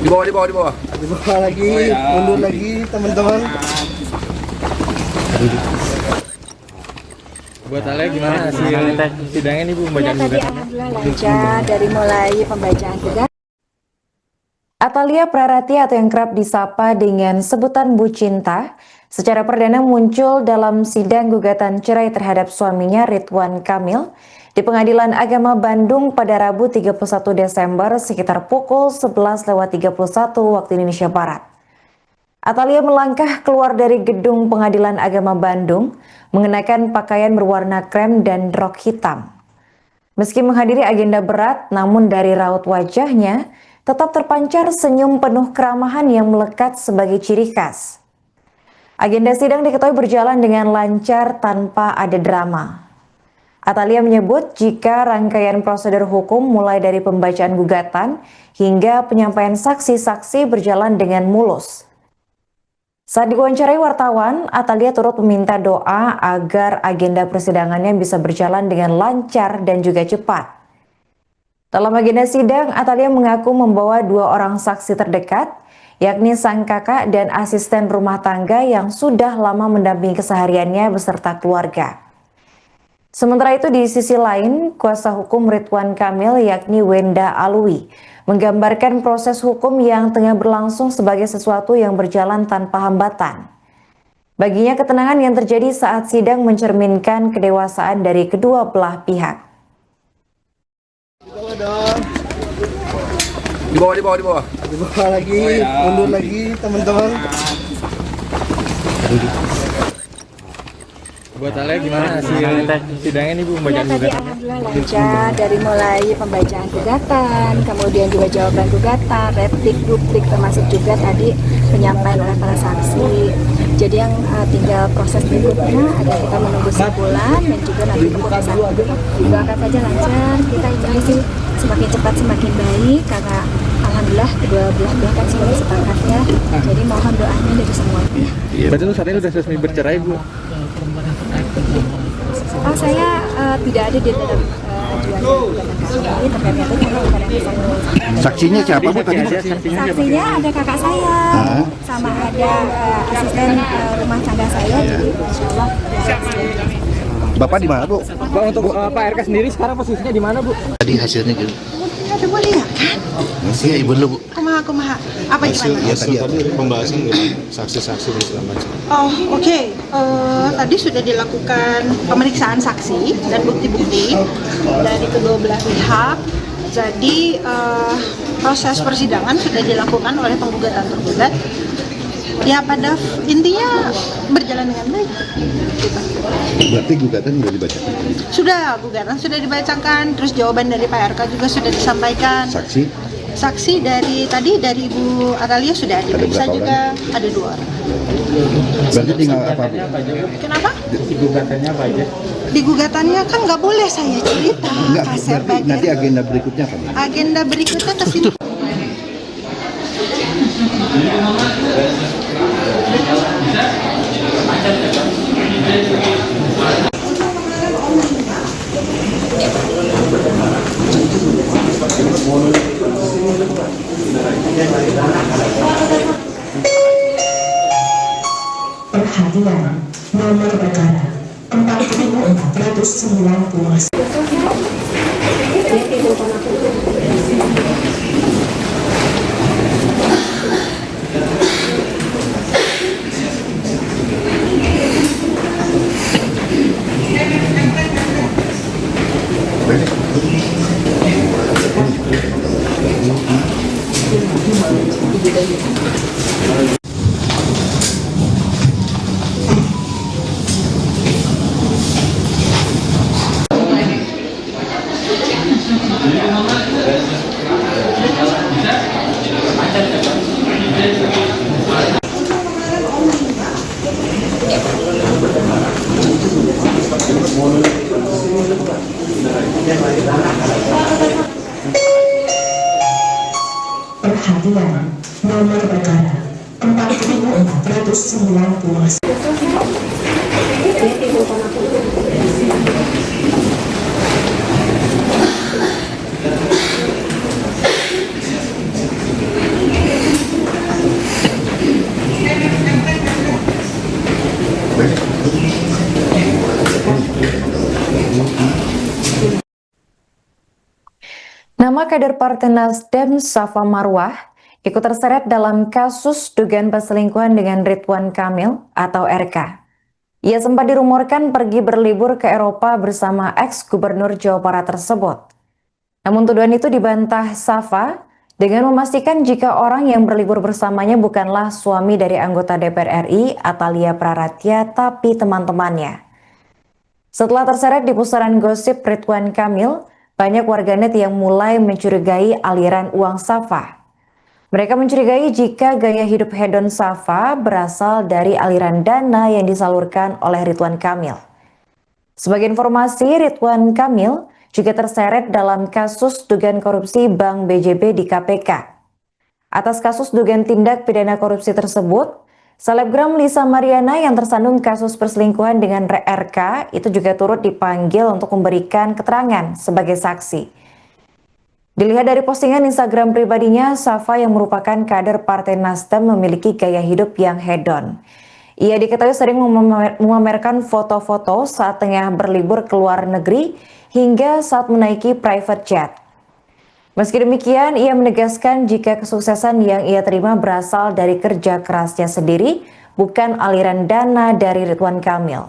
Di bawah, di bawah, di bawah. Di bawah lagi, mundur lagi teman-teman. Buat Alia gimana hasil sidangnya nih Bu, pembacaan tadi gugatan? alhamdulillah lancar dari mulai pembacaan gugatan. Atalia Prarati atau yang kerap disapa dengan sebutan Bu Cinta, secara perdana muncul dalam sidang gugatan cerai terhadap suaminya Ridwan Kamil di Pengadilan Agama Bandung pada Rabu 31 Desember sekitar pukul 11.31 waktu Indonesia Barat. Atalia melangkah keluar dari gedung Pengadilan Agama Bandung mengenakan pakaian berwarna krem dan rok hitam. Meski menghadiri agenda berat, namun dari raut wajahnya tetap terpancar senyum penuh keramahan yang melekat sebagai ciri khas. Agenda sidang diketahui berjalan dengan lancar tanpa ada drama. Atalia menyebut jika rangkaian prosedur hukum mulai dari pembacaan gugatan hingga penyampaian saksi-saksi berjalan dengan mulus. Saat diwawancarai wartawan, Atalia turut meminta doa agar agenda persidangannya bisa berjalan dengan lancar dan juga cepat. Dalam agenda sidang, Atalia mengaku membawa 2 orang saksi terdekat, yakni sang kakak dan asisten rumah tangga yang sudah lama mendampingi kesehariannya beserta keluarga. Sementara itu di sisi lain, kuasa hukum Ridwan Kamil yakni Wenda Alwi menggambarkan proses hukum yang tengah berlangsung sebagai sesuatu yang berjalan tanpa hambatan. Baginya ketenangan yang terjadi saat sidang mencerminkan kedewasaan dari kedua belah pihak. Di bawah, di bawah, di bawah. Di bawah lagi, mundur lagi teman-teman. Buat Alia gimana hasil sidangnya nih Bu, pembacaan Tadi gugatan? alhamdulillah lancar dari mulai pembacaan gugatan, kemudian juga jawaban gugatan, replik, duplik, termasuk juga tadi penyampaian oleh para saksi. Jadi yang tinggal proses berikutnya ada kita menunggu sebulan dan juga nanti keputusan. Doakan saja lancar, kita ingin sih semakin cepat semakin baik karena alhamdulillah kedua belah pihak kan sudah sepakat ya. Jadi mohon doanya dari semua pihak. Berarti lu saat ini udah resmi bercerai Bu? Oh, saya tidak ada di dalam ajuan gugatan kami terkait itu karena bukan yang bisa menulis. Saksinya siapa Bu tadi? Saksinya ada kakak saya, sama ada asisten rumah tangga saya, jadi insya Allah. Bapak di mana Bu? Pak, untuk Pak RK sendiri sekarang posisinya di mana Bu? Tadi hasilnya gitu. Ada boleh ya kan? Iya ibu dulu Bu. Kumaha. Apa Hasil, gimana? ya, tadi Pembahasan gimana? Saksi-saksi dan segala macam. Oh oke. Tadi sudah dilakukan pemeriksaan saksi dan bukti-bukti dari kedua belah pihak. Jadi proses persidangan sudah dilakukan oleh penggugat dan tergugat. Ya pada intinya berjalan dengan baik. Berarti gugatan sudah dibacakan? Sudah, gugatan sudah dibacakan, terus jawaban dari Pak RK juga sudah disampaikan. Saksi dari tadi dari Ibu Atalia sudah diperiksa juga, ada 2 orang. Berarti tinggal apa Bu? Kenapa? Di gugatannya apa aja? Di gugatannya kan nggak boleh saya cerita. Enggak, Kasep berarti aja. nanti agenda berikutnya apa? Agenda berikutnya ke situ. Perhatian, nomor perkara 4490. Perhatian, nomor perkara 4490. Nama kader Partai Nasdem Safa Marwah ikut terseret dalam kasus dugaan perselingkuhan dengan Ridwan Kamil atau RK. Ia sempat dirumorkan pergi berlibur ke Eropa bersama ex-gubernur Jawa Barat tersebut. Namun tuduhan itu dibantah Safa dengan memastikan jika orang yang berlibur bersamanya bukanlah suami dari anggota DPR RI Atalia Praratya, tapi teman-temannya. Setelah terseret di pusaran gosip Ridwan Kamil, banyak warganet yang mulai mencurigai aliran uang Safa. Mereka mencurigai jika gaya hidup hedon Safa berasal dari aliran dana yang disalurkan oleh Ridwan Kamil. Sebagai informasi, Ridwan Kamil juga terseret dalam kasus dugaan korupsi Bank BJB di KPK. Atas kasus dugaan tindak pidana korupsi tersebut, selebgram Lisa Mariana yang tersandung kasus perselingkuhan dengan RK itu juga turut dipanggil untuk memberikan keterangan sebagai saksi. Dilihat dari postingan Instagram pribadinya, Safa yang merupakan kader Partai Nasdem memiliki gaya hidup yang hedon. Ia diketahui sering memamerkan foto-foto saat tengah berlibur ke luar negeri hingga saat menaiki private jet. Meski demikian, ia menegaskan jika kesuksesan yang ia terima berasal dari kerja kerasnya sendiri, bukan aliran dana dari Ridwan Kamil.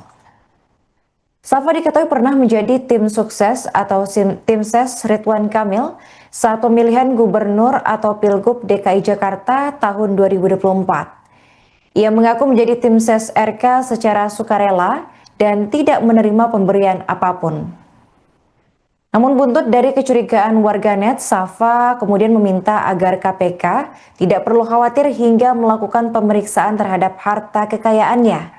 Safa diketahui pernah menjadi tim sukses atau tim ses Ridwan Kamil saat pemilihan gubernur atau Pilgub DKI Jakarta tahun 2024. Ia mengaku menjadi tim ses RK secara sukarela dan tidak menerima pemberian apapun. Namun buntut dari kecurigaan warganet, Safa kemudian meminta agar KPK tidak perlu khawatir hingga melakukan pemeriksaan terhadap harta kekayaannya.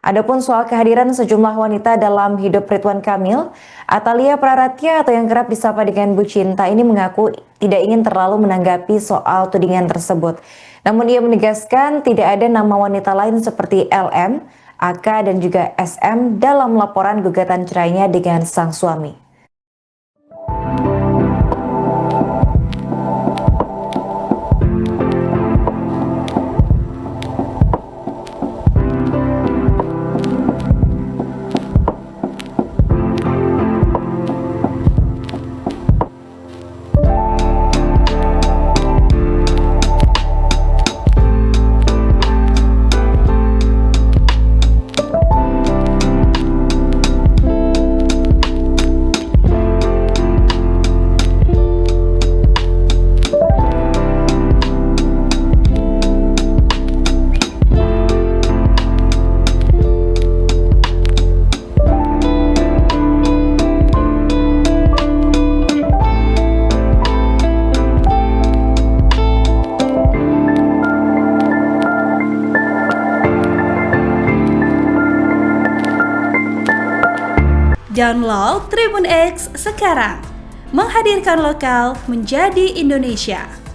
Adapun soal kehadiran sejumlah wanita dalam hidup Ridwan Kamil, Atalia Praratya atau yang kerap disapa dengan Bu Cinta ini mengaku tidak ingin terlalu menanggapi soal tudingan tersebut. Namun ia menegaskan tidak ada nama wanita lain seperti LM, AK dan juga SM dalam laporan gugatan cerainya dengan sang suami. Download Tribun X sekarang, menghadirkan lokal menjadi Indonesia.